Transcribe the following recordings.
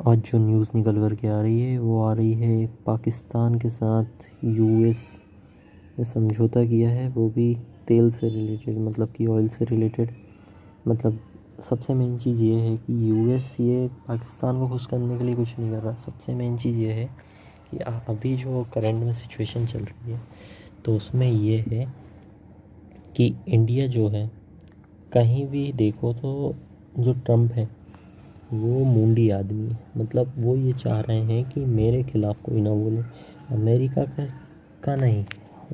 आज जो न्यूज़ निकल कर के आ रही है वो आ रही है पाकिस्तान के साथ यूएस ने समझौता किया है, वो भी तेल से रिलेटेड, मतलब कि ऑयल से रिलेटेड। मतलब सबसे मेन चीज़ ये है कि यूएस ये पाकिस्तान को खुश करने के लिए कुछ नहीं कर रहा। सबसे मेन चीज़ ये है कि अभी जो करंट में सिचुएशन चल रही है तो उसमें ये है कि इंडिया जो है, कहीं भी देखो तो जो ट्रम्प है वो मुंडी आदमी है। मतलब वो ये चाह रहे हैं कि मेरे खिलाफ़ कोई ना बोले, अमेरिका का नहीं,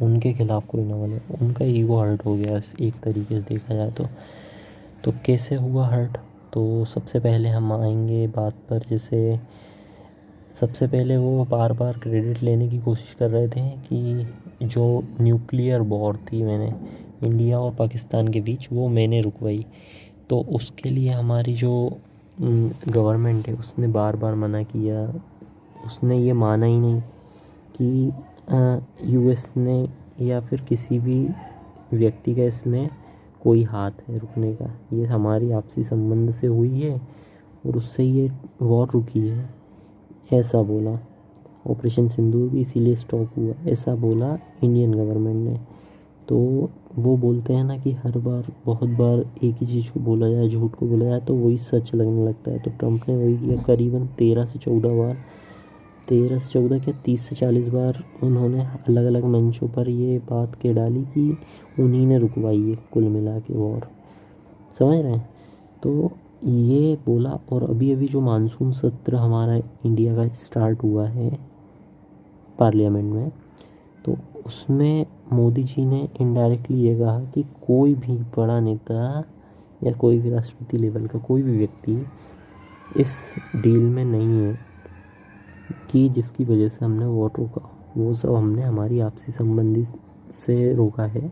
उनके खिलाफ़ कोई ना बोले। उनका ईगो हर्ट हो गया एक तरीके से देखा जाए तो कैसे हुआ हर्ट। तो सबसे पहले हम आएंगे बात पर, जैसे सबसे पहले वो बार बार क्रेडिट लेने की कोशिश कर रहे थे कि जो न्यूक्लियर वॉर थी मैंने इंडिया और पाकिस्तान के बीच, वो मैंने रुकवाई। तो उसके लिए हमारी जो गवर्नमेंट है उसने बार बार मना किया। उसने ये माना ही नहीं कि यूएस ने या फिर किसी भी व्यक्ति का इसमें कोई हाथ है रुकने का। ये हमारी आपसी संबंध से हुई है और उससे ये वॉर रुकी है, ऐसा बोला। ऑपरेशन सिंदूर भी इसीलिए स्टॉप हुआ, ऐसा बोला इंडियन गवर्नमेंट ने। तो वो बोलते हैं ना कि हर बार बहुत बार एक ही चीज़ को बोला जाए, झूठ को बोला जाए तो वही सच लगने लगता है। तो ट्रम्प ने वही किया, करीबन 13 से 14 बार, 13 से 14 क्या 30 से 40 बार उन्होंने अलग अलग मंचों पर ये बात कह डाली कि उन्हीं ने रुकवाई है कुल मिला के वॉर। समझ रहे हैं। तो ये बोला। और अभी अभी जो मानसून सत्र हमारा इंडिया का स्टार्ट हुआ है पार्लियामेंट में, तो उसमें मोदी जी ने इनडायरेक्टली ये कहा कि कोई भी बड़ा नेता या कोई भी राष्ट्रपति लेवल का कोई भी व्यक्ति इस डील में नहीं है कि जिसकी वजह से हमने वोट रोका। वो सब हमने हमारी आपसी संबंधी से रोका है।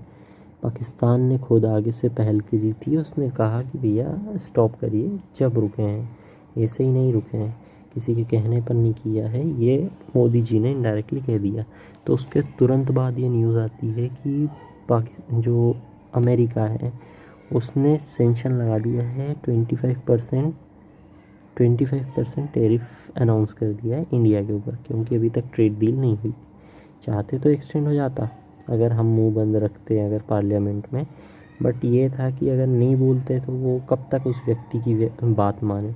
पाकिस्तान ने खुद आगे से पहल करी थी, उसने कहा कि भैया स्टॉप करिए, जब रुके हैं, ऐसे ही नहीं रुके हैं, किसी के कहने पर नहीं किया है। ये मोदी जी ने इनडायरेक्टली कह दिया। तो उसके तुरंत बाद ये न्यूज़ आती है कि जो अमेरिका है उसने सेंक्शन लगा दिया है 25% टैरिफ अनाउंस कर दिया है इंडिया के ऊपर, क्योंकि अभी तक ट्रेड डील नहीं हुई। चाहते तो एक्सटेंड हो जाता अगर हम मुंह बंद रखते अगर पार्लियामेंट में, बट ये था कि अगर नहीं बोलते तो वो कब तक उस व्यक्ति की बात माने।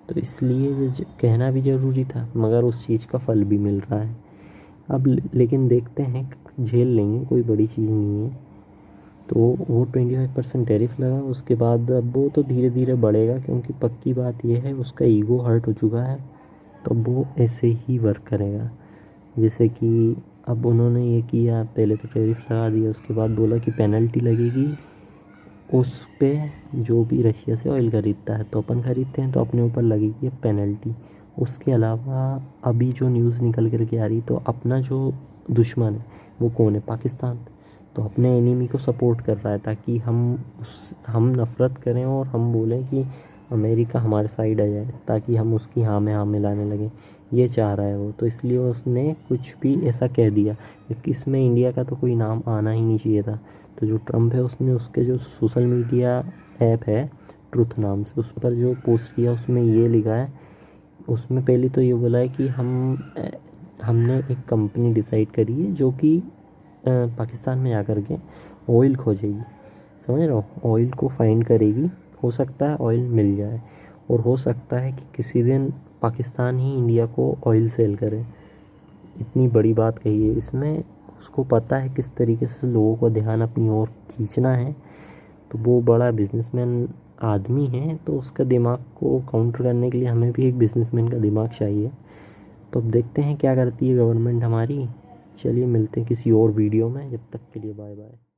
तो इसलिए कहना भी ज़रूरी था, मगर उस चीज़ का फल भी मिल रहा है अब। लेकिन देखते हैं, झेल लेंगे, कोई बड़ी चीज़ नहीं है। तो वो 25% टैरिफ लगा, उसके बाद अब वो तो धीरे धीरे बढ़ेगा, क्योंकि पक्की बात ये है उसका ईगो हर्ट हो चुका है। तो वो ऐसे ही वर्क करेगा। जैसे कि अब उन्होंने ये किया, पहले तो टैरिफ लगा दिया, उसके बाद बोला कि पेनल्टी लगेगी उस पे जो भी रशिया से ऑयल खरीदता है। तो अपन खरीदते हैं तो अपने ऊपर लगेगी पेनल्टी। उसके अलावा अभी जो न्यूज़ निकल कर के आ रही, तो अपना जो दुश्मन है वो कौन है? पाकिस्तान। तो अपने एनिमी को सपोर्ट कर रहा है ताकि हम नफ़रत करें और हम बोलें कि अमेरिका हमारे साइड आ जाए, ताकि हम उसकी हाँ में हाँ मिलाने लगें। ये चाह रहा है वो। तो इसलिए उसने कुछ भी ऐसा कह दिया, जबकि इसमें इंडिया का तो कोई नाम आना ही नहीं चाहिए था। तो जो ट्रम्प है उसने उसके जो सोशल मीडिया ऐप है ट्रुथ नाम से, उस पर जो पोस्ट किया उसमें ये लिखा है, उसमें पहले तो ये बोला है कि हमने एक कंपनी डिसाइड करी है जो कि पाकिस्तान में आकर के ऑयल खोजेगी। समझ रहे हो? ऑयल को फाइंड करेगी। हो सकता है ऑयल मिल जाए, और हो सकता है कि किसी दिन पाकिस्तान ही इंडिया को ऑयल सेल करे। इतनी बड़ी बात कही है इसमें। उसको पता है किस तरीके से लोगों को ध्यान अपनी ओर खींचना है। तो वो बड़ा बिजनेसमैन आदमी है, तो उसका दिमाग को काउंटर करने के लिए हमें भी एक बिजनेसमैन का दिमाग चाहिए। तो अब देखते हैं क्या करती है गवर्नमेंट हमारी। चलिए मिलते हैं किसी और वीडियो में, जब तक के लिए बाय बाय।